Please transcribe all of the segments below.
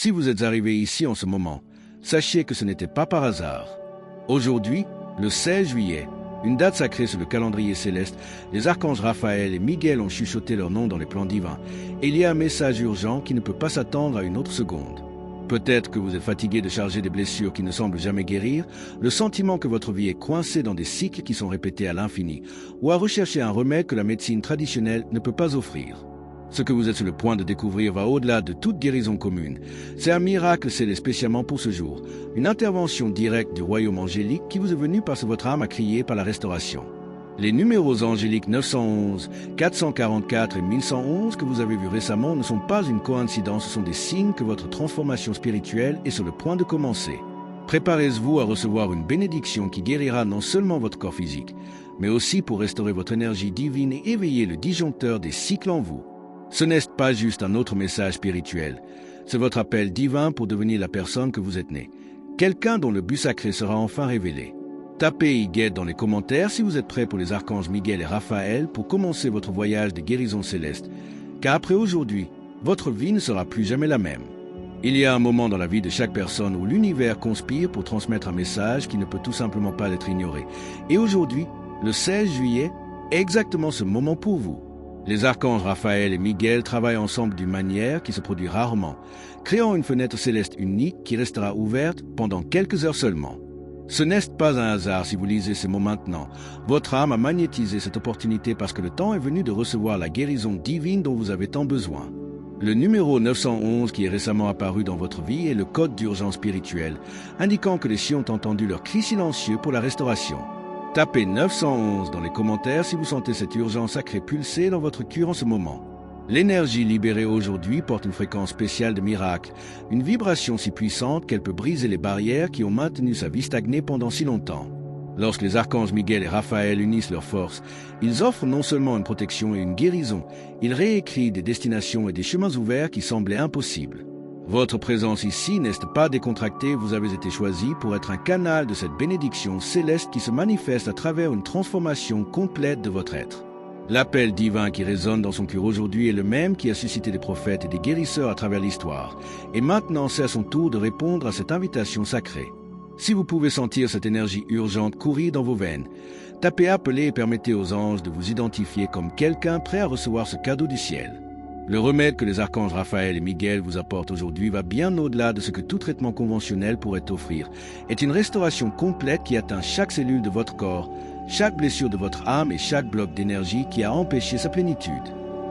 Si vous êtes arrivé ici en ce moment, sachez que ce n'était pas par hasard. Aujourd'hui, le 16 juillet, une date sacrée sur le calendrier céleste, les archanges Raphaël et Miguel ont chuchoté leur nom dans les plans divins, et il y a un message urgent qui ne peut pas s'attendre à une autre seconde. Peut-être que vous êtes fatigué de charger des blessures qui ne semblent jamais guérir, le sentiment que votre vie est coincée dans des cycles qui sont répétés à l'infini, ou à rechercher un remède que la médecine traditionnelle ne peut pas offrir. Ce que vous êtes sur le point de découvrir va au-delà de toute guérison commune. C'est un miracle scellé spécialement pour ce jour, une intervention directe du royaume angélique qui vous est venue parce que votre âme a crié par la restauration. Les numéros angéliques 911, 444 et 1111 que vous avez vus récemment ne sont pas une coïncidence, ce sont des signes que votre transformation spirituelle est sur le point de commencer. Préparez-vous à recevoir une bénédiction qui guérira non seulement votre corps physique, mais aussi pour restaurer votre énergie divine et éveiller le disjoncteur des cycles en vous. Ce n'est pas juste un autre message spirituel, c'est votre appel divin pour devenir la personne que vous êtes né. Quelqu'un dont le but sacré sera enfin révélé. Tapez Iguette dans les commentaires si vous êtes prêts pour les archanges Miguel et Raphaël pour commencer votre voyage de guérison céleste, car après aujourd'hui, votre vie ne sera plus jamais la même. Il y a un moment dans la vie de chaque personne où l'univers conspire pour transmettre un message qui ne peut tout simplement pas être ignoré. Et aujourd'hui, le 16 juillet, est exactement ce moment pour vous. Les archanges Raphaël et Miguel travaillent ensemble d'une manière qui se produit rarement, créant une fenêtre céleste unique qui restera ouverte pendant quelques heures seulement. Ce n'est pas un hasard si vous lisez ces mots maintenant. Votre âme a magnétisé cette opportunité parce que le temps est venu de recevoir la guérison divine dont vous avez tant besoin. Le numéro 911 qui est récemment apparu dans votre vie est le code d'urgence spirituelle, indiquant que les cieux ont entendu leur cri silencieux pour la restauration. Tapez 911 dans les commentaires si vous sentez cette urgence sacrée pulser dans votre cœur en ce moment. L'énergie libérée aujourd'hui porte une fréquence spéciale de miracle, une vibration si puissante qu'elle peut briser les barrières qui ont maintenu sa vie stagnée pendant si longtemps. Lorsque les archanges Miguel et Raphaël unissent leurs forces, ils offrent non seulement une protection et une guérison, ils réécrivent des destinations et des chemins ouverts qui semblaient impossibles. Votre présence ici n'est pas décontractée, vous avez été choisi pour être un canal de cette bénédiction céleste qui se manifeste à travers une transformation complète de votre être. L'appel divin qui résonne dans son cœur aujourd'hui est le même qui a suscité des prophètes et des guérisseurs à travers l'histoire, et maintenant c'est à son tour de répondre à cette invitation sacrée. Si vous pouvez sentir cette énergie urgente courir dans vos veines, tapez appeler et permettez aux anges de vous identifier comme quelqu'un prêt à recevoir ce cadeau du ciel. Le remède que les archanges Raphaël et Miguel vous apportent aujourd'hui va bien au-delà de ce que tout traitement conventionnel pourrait offrir, est une restauration complète qui atteint chaque cellule de votre corps, chaque blessure de votre âme et chaque bloc d'énergie qui a empêché sa plénitude.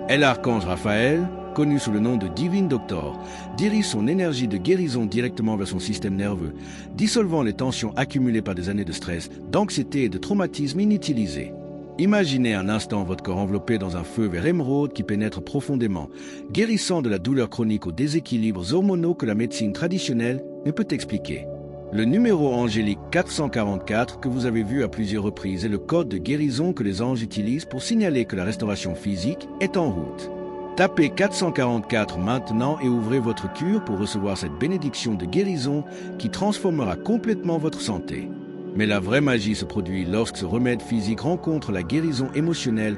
Et l'archange Raphaël, connu sous le nom de Divine Doctor, dirige son énergie de guérison directement vers son système nerveux, dissolvant les tensions accumulées par des années de stress, d'anxiété et de traumatisme inutilisés. Imaginez un instant votre corps enveloppé dans un feu vert émeraude qui pénètre profondément, guérissant de la douleur chronique aux déséquilibres hormonaux que la médecine traditionnelle ne peut expliquer. Le numéro angélique 444 que vous avez vu à plusieurs reprises est le code de guérison que les anges utilisent pour signaler que la restauration physique est en route. Tapez 444 maintenant et ouvrez votre cœur pour recevoir cette bénédiction de guérison qui transformera complètement votre santé. Mais la vraie magie se produit lorsque ce remède physique rencontre la guérison émotionnelle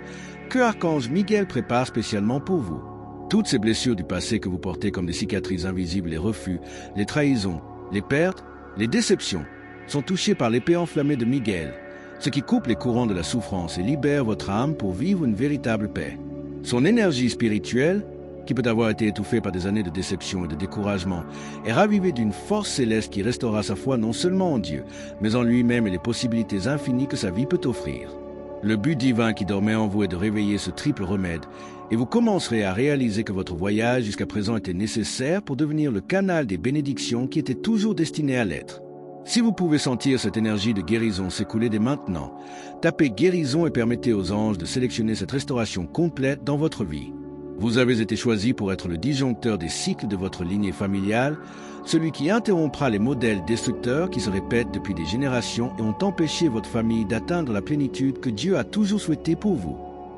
que Archange Miguel prépare spécialement pour vous. Toutes ces blessures du passé que vous portez comme des cicatrices invisibles, les refus, les trahisons, les pertes, les déceptions, sont touchées par l'épée enflammée de Miguel, ce qui coupe les courants de la souffrance et libère votre âme pour vivre une véritable paix. Son énergie spirituelle, qui peut avoir été étouffée par des années de déception et de découragement, est ravivée d'une force céleste qui restaurera sa foi non seulement en Dieu, mais en lui-même et les possibilités infinies que sa vie peut offrir. Le but divin qui dormait en vous est de réveiller ce triple remède, et vous commencerez à réaliser que votre voyage jusqu'à présent était nécessaire pour devenir le canal des bénédictions qui étaient toujours destinées à l'être. Si vous pouvez sentir cette énergie de guérison s'écouler dès maintenant, tapez guérison et permettez aux anges de sélectionner cette restauration complète dans votre vie. Vous avez été choisi pour être le disjoncteur des cycles de votre lignée familiale, celui qui interrompra les modèles destructeurs qui se répètent depuis des générations et ont empêché votre famille d'atteindre la plénitude que Dieu a toujours souhaitée pour vous.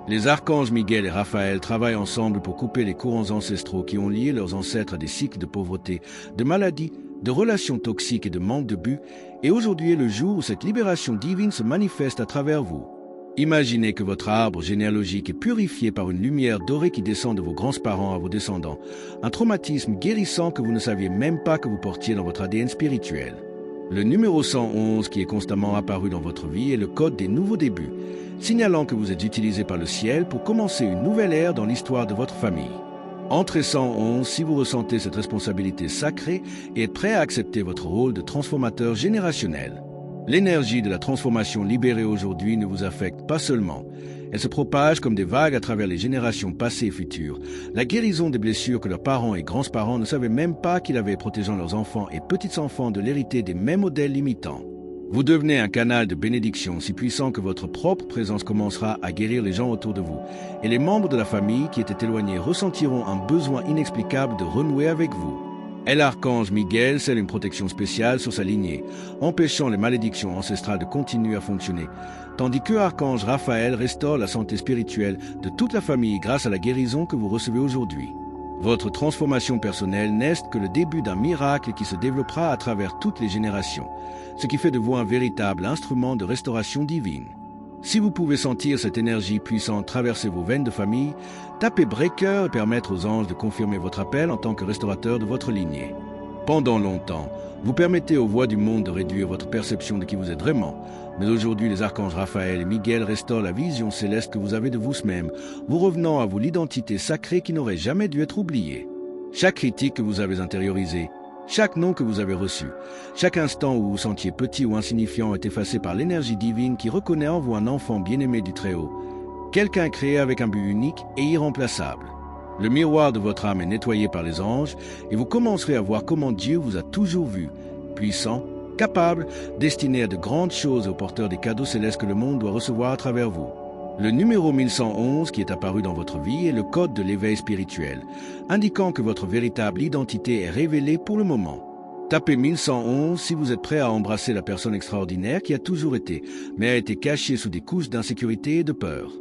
Les archanges Miguel et Raphaël travaillent ensemble pour couper les courants ancestraux qui ont lié leurs ancêtres à des cycles de pauvreté, de maladies, de relations toxiques et de manque de but, et aujourd'hui est le jour où cette libération divine se manifeste à travers vous. Imaginez que votre arbre généalogique est purifié par une lumière dorée qui descend de vos grands-parents à vos descendants, un traumatisme guérissant que vous ne saviez même pas que vous portiez dans votre ADN spirituel. Le numéro 111 qui est constamment apparu dans votre vie est le code des nouveaux débuts, signalant que vous êtes utilisé par le ciel pour commencer une nouvelle ère dans l'histoire de votre famille. Entrez 111 si vous ressentez cette responsabilité sacrée et êtes prêt à accepter votre rôle de transformateur générationnel. L'énergie de la transformation libérée aujourd'hui ne vous affecte pas seulement. Elle se propage comme des vagues à travers les générations passées et futures. La guérison des blessures que leurs parents et grands-parents ne savaient même pas qu'ils avaient, protégeant leurs enfants et petits-enfants de l'hériter des mêmes modèles limitants. Vous devenez un canal de bénédiction si puissant que votre propre présence commencera à guérir les gens autour de vous. Et les membres de la famille qui étaient éloignés ressentiront un besoin inexplicable de renouer avec vous. Et l'archange Miguel scelle une protection spéciale sur sa lignée, empêchant les malédictions ancestrales de continuer à fonctionner, tandis que l'archange Raphaël restaure la santé spirituelle de toute la famille grâce à la guérison que vous recevez aujourd'hui. Votre transformation personnelle n'est que le début d'un miracle qui se développera à travers toutes les générations, ce qui fait de vous un véritable instrument de restauration divine. Si vous pouvez sentir cette énergie puissante traverser vos veines de famille, tapez Breaker et permettre aux anges de confirmer votre appel en tant que restaurateur de votre lignée. Pendant longtemps, vous permettez aux voix du monde de réduire votre perception de qui vous êtes vraiment, mais aujourd'hui les archanges Raphaël et Miguel restaurent la vision céleste que vous avez de vous-même, vous revenant à vous l'identité sacrée qui n'aurait jamais dû être oubliée. Chaque critique que vous avez intériorisée, chaque nom que vous avez reçu, chaque instant où vous vous sentiez petit ou insignifiant est effacé par l'énergie divine qui reconnaît en vous un enfant bien-aimé du Très-Haut, quelqu'un créé avec un but unique et irremplaçable. Le miroir de votre âme est nettoyé par les anges et vous commencerez à voir comment Dieu vous a toujours vu, puissant, capable, destiné à de grandes choses aux porteurs des cadeaux célestes que le monde doit recevoir à travers vous. Le numéro 1111 qui est apparu dans votre vie est le code de l'éveil spirituel, indiquant que votre véritable identité est révélée pour le moment. Tapez 1111 si vous êtes prêt à embrasser la personne extraordinaire qui a toujours été, mais a été cachée sous des couches d'insécurité et de peur.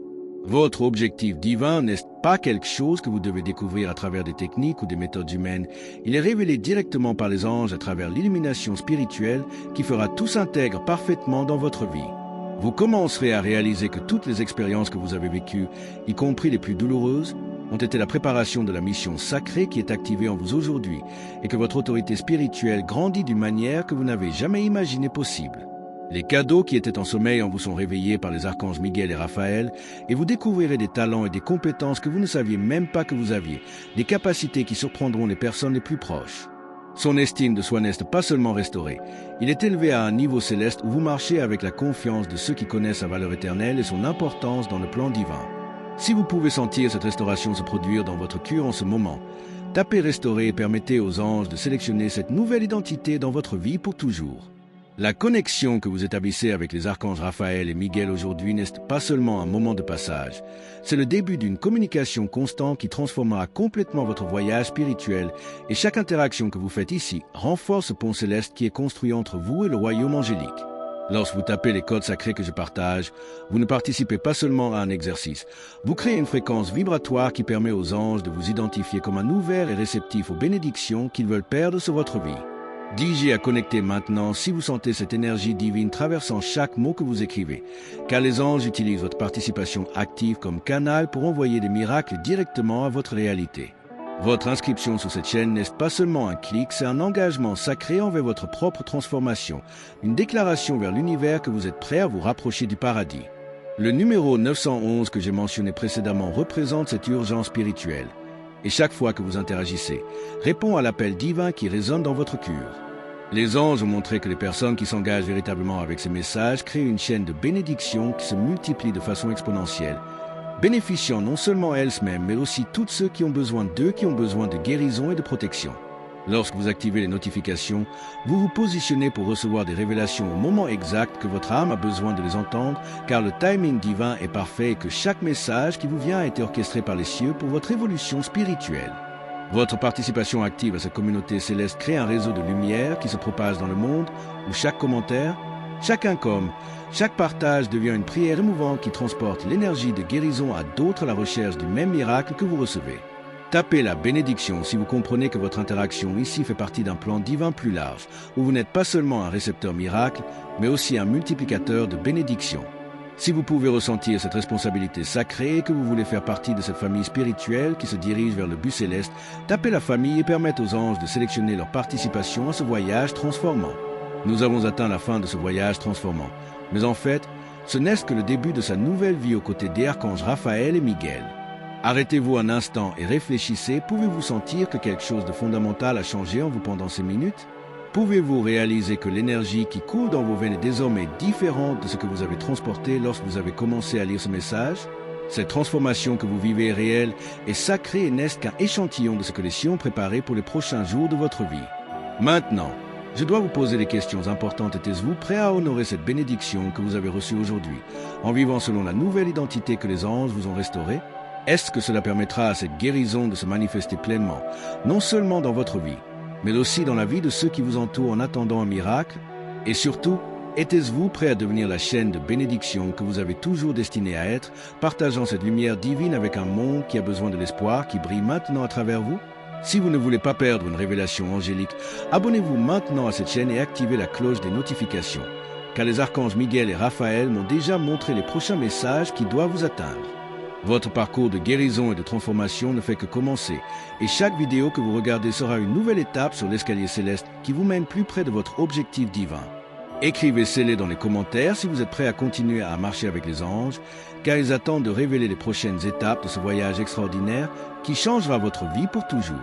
Votre objectif divin n'est pas quelque chose que vous devez découvrir à travers des techniques ou des méthodes humaines. Il est révélé directement par les anges à travers l'illumination spirituelle qui fera tout s'intègre parfaitement dans votre vie. Vous commencerez à réaliser que toutes les expériences que vous avez vécues, y compris les plus douloureuses, ont été la préparation de la mission sacrée qui est activée en vous aujourd'hui et que votre autorité spirituelle grandit d'une manière que vous n'avez jamais imaginée possible. Les cadeaux qui étaient en sommeil en vous sont réveillés par les archanges Miguel et Raphaël et vous découvrirez des talents et des compétences que vous ne saviez même pas que vous aviez, des capacités qui surprendront les personnes les plus proches. Son estime de soi n'est pas seulement restaurée, il est élevé à un niveau céleste où vous marchez avec la confiance de ceux qui connaissent sa valeur éternelle et son importance dans le plan divin. Si vous pouvez sentir cette restauration se produire dans votre cœur en ce moment, tapez restaurer et permettez aux anges de sélectionner cette nouvelle identité dans votre vie pour toujours. La connexion que vous établissez avec les archanges Raphaël et Miguel aujourd'hui n'est pas seulement un moment de passage, c'est le début d'une communication constante qui transformera complètement votre voyage spirituel et chaque interaction que vous faites ici renforce ce pont céleste qui est construit entre vous et le royaume angélique. Lorsque vous tapez les codes sacrés que je partage, vous ne participez pas seulement à un exercice, vous créez une fréquence vibratoire qui permet aux anges de vous identifier comme un ouvert et réceptif aux bénédictions qu'ils veulent perdre sur votre vie. DJ à connecter maintenant si vous sentez cette énergie divine traversant chaque mot que vous écrivez, car les anges utilisent votre participation active comme canal pour envoyer des miracles directement à votre réalité. Votre inscription sur cette chaîne n'est pas seulement un clic, c'est un engagement sacré envers votre propre transformation, une déclaration vers l'univers que vous êtes prêt à vous rapprocher du paradis. Le numéro 911 que j'ai mentionné précédemment représente cette urgence spirituelle. Et chaque fois que vous interagissez, répond à l'appel divin qui résonne dans votre cœur. Les anges ont montré que les personnes qui s'engagent véritablement avec ces messages créent une chaîne de bénédictions qui se multiplie de façon exponentielle, bénéficiant non seulement elles-mêmes, mais aussi tous ceux qui ont besoin d'eux, qui ont besoin de guérison et de protection. Lorsque vous activez les notifications, vous vous positionnez pour recevoir des révélations au moment exact que votre âme a besoin de les entendre, car le timing divin est parfait et que chaque message qui vous vient a été orchestré par les cieux pour votre évolution spirituelle. Votre participation active à cette communauté céleste crée un réseau de lumière qui se propage dans le monde, où chaque commentaire, chaque income, chaque partage devient une prière émouvante qui transporte l'énergie de guérison à d'autres à la recherche du même miracle que vous recevez. Tapez la bénédiction si vous comprenez que votre interaction ici fait partie d'un plan divin plus large, où vous n'êtes pas seulement un récepteur miracle, mais aussi un multiplicateur de bénédictions. Si vous pouvez ressentir cette responsabilité sacrée et que vous voulez faire partie de cette famille spirituelle qui se dirige vers le but céleste, tapez la famille et permettez aux anges de sélectionner leur participation à ce voyage transformant. Nous avons atteint la fin de ce voyage transformant. Mais en fait, ce n'est que le début de sa nouvelle vie aux côtés des archanges Raphaël et Miguel. Arrêtez-vous un instant et réfléchissez. Pouvez-vous sentir que quelque chose de fondamental a changé en vous pendant ces minutes? Pouvez-vous réaliser que l'énergie qui coule dans vos veines est désormais différente de ce que vous avez transporté lorsque vous avez commencé à lire ce message? Cette transformation que vous vivez est réelle et sacrée et n'est qu'un échantillon de ce que les cieux ont préparé pour les prochains jours de votre vie. Maintenant, je dois vous poser des questions importantes. Êtes-vous prêt à honorer cette bénédiction que vous avez reçue aujourd'hui, en vivant selon la nouvelle identité que les anges vous ont restaurée? Est-ce que cela permettra à cette guérison de se manifester pleinement, non seulement dans votre vie, mais aussi dans la vie de ceux qui vous entourent en attendant un miracle? Et surtout, êtes-vous prêt à devenir la chaîne de bénédiction que vous avez toujours destiné à être, partageant cette lumière divine avec un monde qui a besoin de l'espoir qui brille maintenant à travers vous? Si vous ne voulez pas perdre une révélation angélique, abonnez-vous maintenant à cette chaîne et activez la cloche des notifications, car les archanges Miguel et Raphaël m'ont déjà montré les prochains messages qui doivent vous atteindre. Votre parcours de guérison et de transformation ne fait que commencer, et chaque vidéo que vous regardez sera une nouvelle étape sur l'escalier céleste qui vous mène plus près de votre objectif divin. Écrivez-les dans les commentaires si vous êtes prêt à continuer à marcher avec les anges, car ils attendent de révéler les prochaines étapes de ce voyage extraordinaire qui changera votre vie pour toujours.